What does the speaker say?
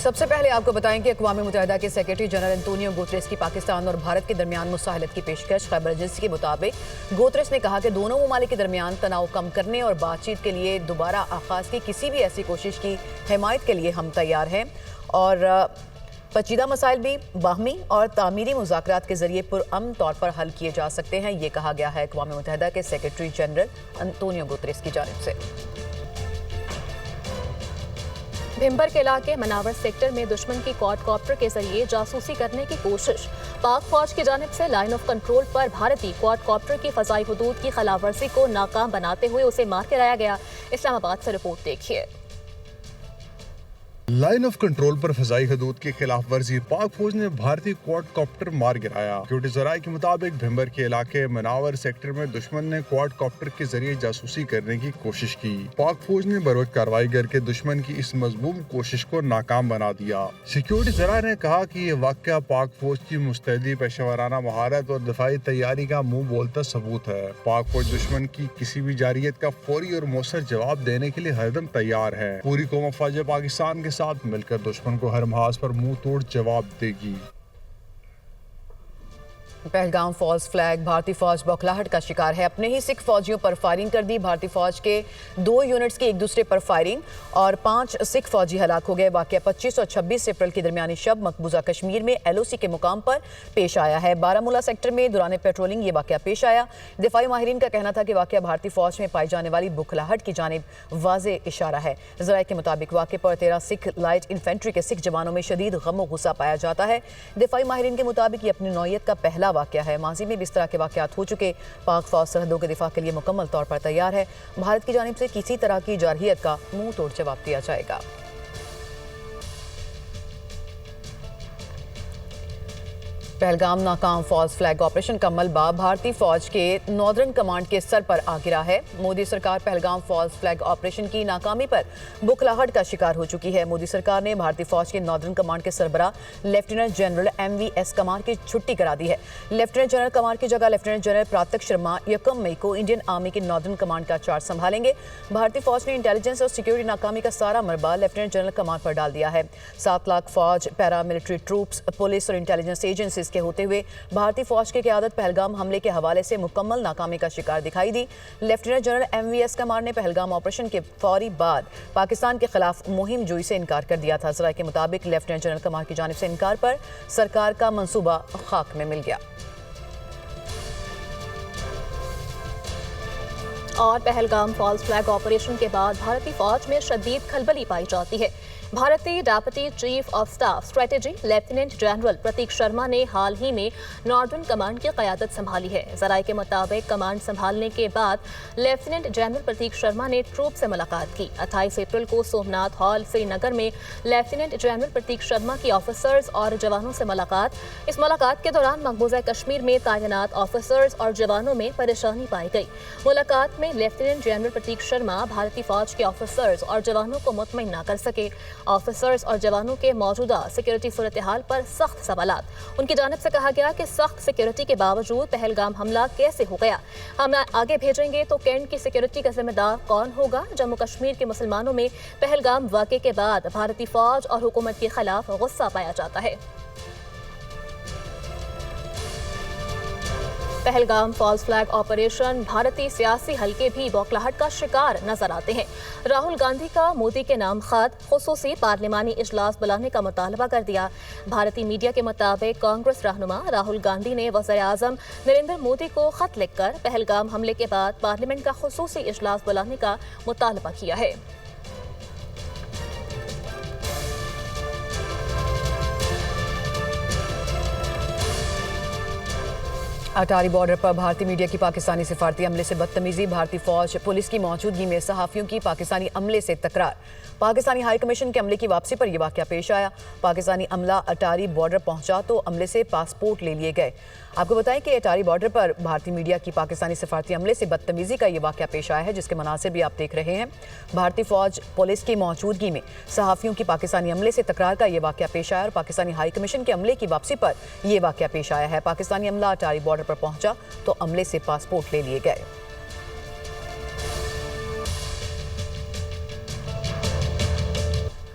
سب سے پہلے آپ کو بتائیں کہ اقوام متحدہ کے سیکرٹری جنرل انتونیو گوتریس کی پاکستان اور بھارت کے درمیان مساہلت کی پیشکش۔ خیبر ایجنسی کے مطابق گوتریس نے کہا کہ دونوں ممالک کے درمیان تناؤ کم کرنے اور بات چیت کے لیے دوبارہ آغاز کی کسی بھی ایسی کوشش کی حمایت کے لیے ہم تیار ہیں اور پیچیدہ مسائل بھی باہمی اور تعمیری مذاکرات کے ذریعے پرامن طور پر حل کیے جا سکتے ہیں، یہ کہا گیا ہے اقوام متحدہ کے سیکرٹری جنرل انتونیو گوتریس کی جانب سے۔ بھمبر کے علاقے مناور سیکٹر میں دشمن کی کوڈ کاپٹر کے ذریعے جاسوسی کرنے کی کوشش۔ پاک فوج کی جانب سے لائن آف کنٹرول پر بھارتی کوڈ کاپٹر کی فضائی حدود کی خلاف ورزی کو ناکام بناتے ہوئے اسے مار گرایا گیا۔ اسلام آباد سے رپورٹ دیکھیے۔ لائن آف کنٹرول پر فضائی حدود کی خلاف ورزی، پاک فوج نے بھارتی کوڈ کاپٹر مار گرایا۔ سیکورٹی ذرائع کے مطابق بھمبر کے علاقے مناور سیکٹر میں دشمن نے کوڈ کاپٹر کے ذریعے جاسوسی کرنے کی کوشش کی۔ پاک فوج نے بروقت کارروائی کر کے دشمن کی اس مذموم کوشش کو ناکام بنا دیا۔ سیکورٹی ذرائع نے کہا کہ یہ واقعہ پاک فوج کی مستعدی، پیشہ ورانہ مہارت اور دفاعی تیاری کا منہ بولتا ثبوت ہے۔ پاک فوج دشمن کی کسی بھی جارحیت کا فوری اور مؤثر جواب دینے کے لیے ہر دم تیار ہے۔ پوری قوم افواج پاکستان کے ساتھ مل کر دشمن کو ہر محاذ پر منہ توڑ جواب دے گی۔ پہلگام فالس فلیگ، بھارتی فوج بوکھلاہٹ کا شکار ہے۔ اپنے ہی سکھ فوجیوں پر فائرنگ کر دی۔ بھارتی فوج کے 2 یونٹس کی ایک دوسرے پر فائرنگ اور 5 سکھ فوجی ہلاک ہو گئے۔ واقعہ 25 اور 26 اپریل کی درمیانی شب مقبوضہ کشمیر میں LOC کے مقام پر پیش آیا ہے۔ بارامولہ سیکٹر میں دوران پیٹرولنگ یہ واقعہ پیش آیا۔ دفاعی ماہرین کا کہنا تھا کہ واقعہ بھارتی فوج میں پائی جانے والی بوکھلاہٹ کی جانب واضح اشارہ ہے۔ ذرائع کے مطابق واقعے پر 13 سکھ لائٹ انفینٹری کے سکھ جوانوں میں شدید غم و غصہ پایا جاتا ہے۔ دفاعی ماہرین کے مطابق یہ اپنی نوعیت کا پہلا واقعہ ہے۔ ماضی میں بھی اس طرح کے واقعات ہو چکے۔ پاک فوج سرحدوں کے دفاع کے لیے مکمل طور پر تیار ہے۔ بھارت کی جانب سے کسی طرح کی جارحیت کا منہ توڑ جواب دیا جائے گا۔ پہلگام ناکام فالس فلیگ آپریشن کا ملبہ بھارتی فوج کے ناردرن کمانڈ کے سر پر آ گرا ہے۔ مودی سرکار پہلگام فالس فلیگ آپریشن کی ناکامی پر بوکھلاہٹ کا شکار ہو چکی ہے۔ مودی سرکار نے بھارتی فوج کے ناردرن کمانڈ کے سربراہ لیفٹیننٹ جنرل MVS کمار کی چھٹی کرا دی ہے۔ لیفٹیننٹ جنرل کمار کی جگہ لیفٹیننٹ جنرل پراتک شرما 1 مئی کو انڈین آرمی کے ناردرن کمانڈ کا چارج سنبھالیں گے۔ بھارتی فوج نے انٹیلیجنس اور سیکورٹی ناکامی کا سارا مربع لیفٹیننٹ جنرل کمار پر ڈال دیا ہے۔ 7 لاکھ فوج، پیرا ملٹری ٹروپس، پولیس اور انٹیلیجنس ایجنسیز کے ہوتے ہوئے بھارتی فوج کی قیادت پہلگام حملے کے حوالے سے مکمل ناکامی کا شکار دکھائی دی۔ لیفٹیننٹ جنرل MVS کمار نے پہلگام آپریشن کے فوری بعد پاکستان کے خلاف مہم جوئی سے انکار کر دیا تھا۔ ذرائع کے مطابق لیفٹیننٹ جنرل کمار کی جانب سے انکار پر سرکار کا منصوبہ خاک میں مل گیا۔ اور پہلگام فالس فلیگ آپریشن کے بعد بھارتی فوج میں شدید کھلبلی پائی جاتی ہے۔ بھارتی deputy chief of staff strategy lieutenant general Prateek Sharma نے حال ہی میں ناردرن کمانڈ کی قیادت سنبھالی ہے۔ ذرائع کے مطابق کمانڈ سنبھالنے کے بعد لیفٹیننٹ جنرل پرتیک شرما نے ٹروپ سے ملاقات کی۔ 28 اپریل کو سومناتھ ہال سری نگر میں لیفٹیننٹ جنرل پرتیک شرما کی آفیسرز اور جوانوں سے ملاقات۔ اس ملاقات کے دوران مقبوضہ کشمیر میں تعینات آفیسرز اور جوانوں میں پریشانی پائی گئی۔ ملاقات میں لیفٹیننٹ جنرل پرتیک شرما بھارتی فوج کے آفیسرز اور جوانوں کو مطمئن نہ کر سکے۔ آفیسرز اور جوانوں کے موجودہ سیکورٹی صورتحال پر سخت سوالات۔ ان کی جانب سے کہا گیا کہ سخت سیکورٹی کے باوجود پہلگام حملہ کیسے ہو گیا؟ ہم آگے بھیجیں گے تو کینٹ کی سیکورٹی کا ذمہ دار کون ہوگا؟ جموں کشمیر کے مسلمانوں میں پہلگام واقعے کے بعد بھارتی فوج اور حکومت کے خلاف غصہ پایا جاتا ہے۔ پہلگام فالس فلیگ آپریشن بھارتی سیاسی حلقے بھی بوکھلاہٹ کا شکار نظر آتے ہیں۔ راہل گاندھی کا مودی کے نام خط، خصوصی پارلیمانی اجلاس بلانے کا مطالبہ کر دیا۔ بھارتی میڈیا کے مطابق کانگریس رہنما راہل گاندھی نے وزیر اعظم نریندر مودی کو خط لکھ کر پہلگام حملے کے بعد پارلیمنٹ کا خصوصی اجلاس بلانے کا مطالبہ کیا ہے۔ اٹاری بارڈر پر بھارتی میڈیا کی پاکستانی سفارتی عملے سے بدتمیزی، بھارتی فوج پولیس کی موجودگی میں صحافیوں کی پاکستانی عملے سے تکرار۔ پاکستانی ہائی کمیشن کے عملے کی واپسی پر یہ واقعہ پیش آیا۔ پاکستانی عملہ اٹاری بارڈر پہنچا تو عملے سے پاسپورٹ لے لیے گئے۔ آپ کو بتائیں کہ اٹاری بارڈر پر بھارتی میڈیا کی پاکستانی سفارتی عملے سے بدتمیزی کا یہ واقعہ پیش آیا ہے، جس کے مناظر بھی آپ دیکھ رہے ہیں۔ بھارتی فوج پولیس کی موجودگی میں صحافیوں کی پاکستانی عملے سے تکرار کا یہ واقعہ پیش آیا اور پاکستانی ہائی کمیشن کے عملے کی واپسی پر یہ واقعہ پیش آیا ہے۔ پاکستانی عملہ اٹاری بارڈر پر پہنچا تو عملے سے پاسپورٹ لے لیے گئے۔